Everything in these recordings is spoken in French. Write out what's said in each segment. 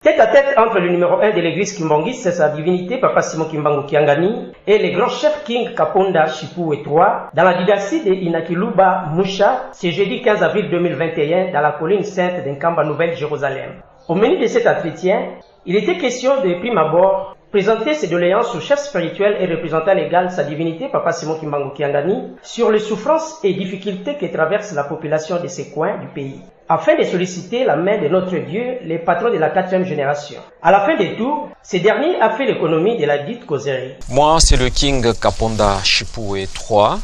Tête à tête entre le numéro 1 de l'église Kimbangui, c'est sa divinité Papa Simon Kimbangu Kiangani, et le grand chef King Kaponda Chipoué III, dans la dynastie de Inakiluba Musha, ce jeudi 15 avril 2021, dans la colline sainte d'Nkamba Nouvelle-Jérusalem. Au menu de cet entretien, il était question de prime abord présenter ses doléances au chef spirituel et représentant légal sa divinité Papa Simon Kimbangu Kiangani sur les souffrances et difficultés que traverse la population de ces coins du pays, afin de solliciter la main de notre Dieu, les patrons de la 4e génération. À la fin des tours, ce dernier a fait l'économie de la dite causerie. Moi, c'est le King Kaponda Chipoué III,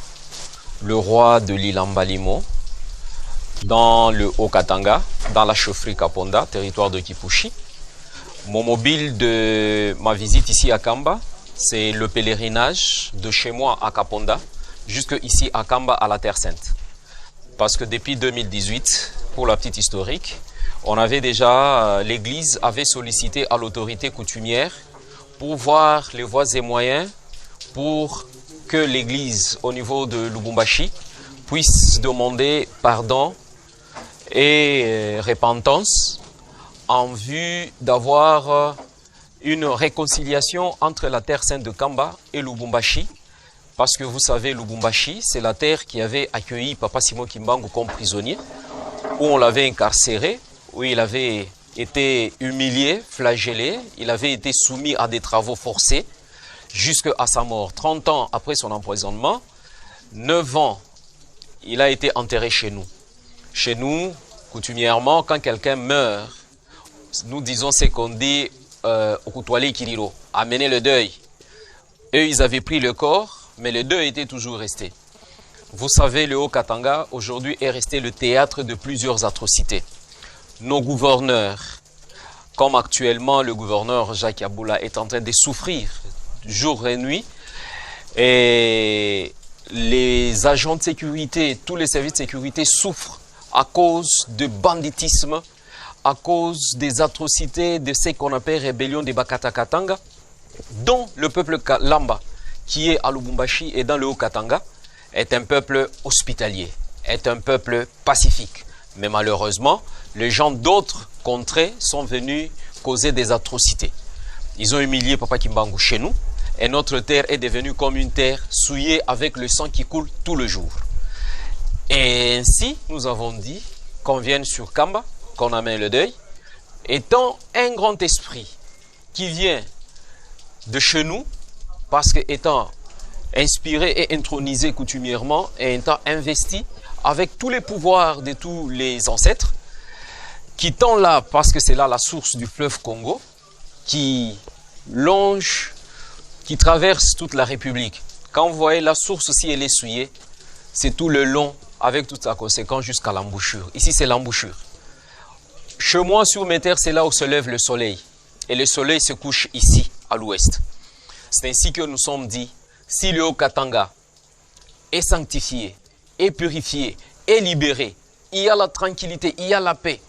le roi de l'île Ambalimo, dans le Haut-Katanga, dans la chaufferie Kaponda, territoire de Kipushi. Mon mobile de ma visite ici à Kamba, c'est le pèlerinage de chez moi à Kaponda, jusque ici à Kamba, à la Terre Sainte. Parce que depuis 2018, pour la petite historique, l'église avait sollicité à l'autorité coutumière pour voir les voies et moyens pour que l'église au niveau de Lubumbashi puisse demander pardon et repentance en vue d'avoir une réconciliation entre la terre sainte de Kamba et Lubumbashi. Parce que vous savez, Lubumbashi, c'est la terre qui avait accueilli Papa Simon Kimbangu comme prisonnier, où on l'avait incarcéré, où il avait été humilié, flagellé, il avait été soumis à des travaux forcés jusqu'à sa mort. 30 ans après son empoisonnement, 9 ans, il a été enterré chez nous. Chez nous, coutumièrement, quand quelqu'un meurt, nous disons ce qu'on dit au Koutouali Kiriro, amener le deuil. Eux, ils avaient pris le corps, mais le deuil était toujours resté. Vous savez, le Haut-Katanga, aujourd'hui, est resté le théâtre de plusieurs atrocités. Nos gouverneurs, comme actuellement le gouverneur Jacques Yaboula est en train de souffrir jour et nuit, et les agents de sécurité, tous les services de sécurité souffrent à cause de banditisme, à cause des atrocités de ce qu'on appelle rébellion des Bakatakatanga, dont le peuple Lamba, qui est à Lubumbashi et dans le Haut-Katanga, est un peuple hospitalier, est un peuple pacifique. Mais malheureusement, les gens d'autres contrées sont venus causer des atrocités. Ils ont humilié Papa Kimbangu chez nous, et notre terre est devenue comme une terre souillée avec le sang qui coule tout le jour. Et ainsi, nous avons dit qu'on vienne sur Kamba, qu'on amène le deuil, étant un grand esprit qui vient de chez nous, parce qu'étant inspiré et intronisé coutumièrement et étant investi avec tous les pouvoirs de tous les ancêtres, quittant là, parce que c'est là la source du fleuve Congo, qui longe, qui traverse toute la République. Quand vous voyez la source aussi, elle est souillée, c'est tout le long, avec toute sa conséquence, jusqu'à l'embouchure. Ici, c'est l'embouchure. Chez moi, sur mes terres, c'est là où se lève le soleil. Et le soleil se couche ici, à l'ouest. C'est ainsi que nous sommes dit, si le Haut-Katanga est sanctifié, est purifié, est libéré, il y a la tranquillité, il y a la paix,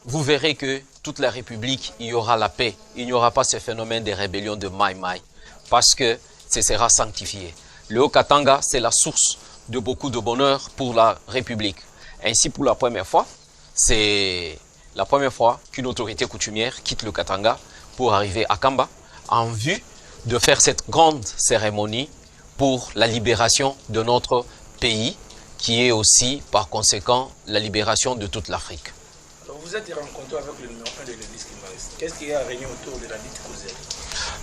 vous verrez que toute la République, il y aura la paix. Il n'y aura pas ce phénomène de rébellion de Mai Mai, parce que ce sera sanctifié. Le Haut-Katanga, c'est la source de beaucoup de bonheur pour la République. Ainsi, pour la première fois, c'est la première fois qu'une autorité coutumière quitte le Katanga pour arriver à Kamba en vue de faire cette grande cérémonie pour la libération de notre pays, qui est aussi, par conséquent, la libération de toute l'Afrique. Alors vous êtes rencontré avec le numéro 1 de l'église Kimbangui. Qu'est-ce qui a régné autour de la dite causerie?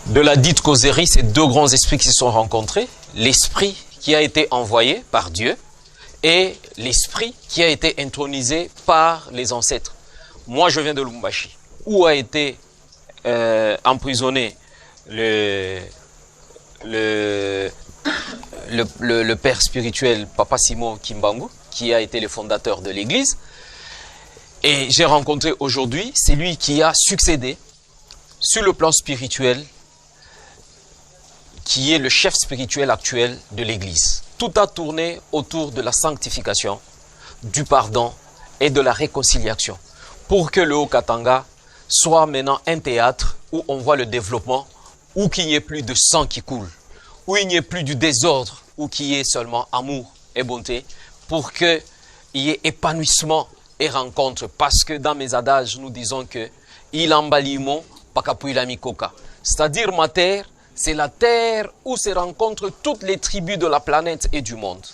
De la dite causerie, c'est deux grands esprits qui se sont rencontrés. L'esprit qui a été envoyé par Dieu et l'esprit qui a été intronisé par les ancêtres. Moi, je viens de Lubumbashi, où a été emprisonné le père spirituel Papa Simon Kimbangu, qui a été le fondateur de l'église. Et j'ai rencontré aujourd'hui celui qui a succédé sur le plan spirituel, qui est le chef spirituel actuel de l'église. Tout a tourné autour de la sanctification, du pardon et de la réconciliation, pour que le Haut-Katanga soit maintenant un théâtre où on voit le développement, où qu'il n'y ait plus de sang qui coule, où il n'y ait plus du désordre, où qu'il y ait seulement amour et bonté, pour qu'il y ait épanouissement et rencontre. Parce que dans mes adages, nous disons que Ilambalimo, Pakapuila Mikoka. C'est-à-dire ma terre, c'est la terre où se rencontrent toutes les tribus de la planète et du monde.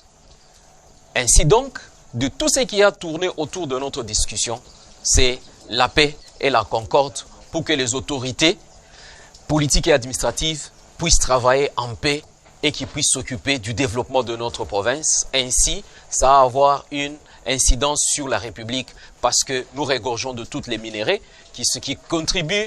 Ainsi donc, de tout ce qui a tourné autour de notre discussion, c'est la paix et la concorde pour que les autorités politiques et administratives puissent travailler en paix et qui puissent s'occuper du développement de notre province. Ainsi, ça va avoir une incidence sur la République parce que nous regorgeons de toutes les minéraux qui contribuent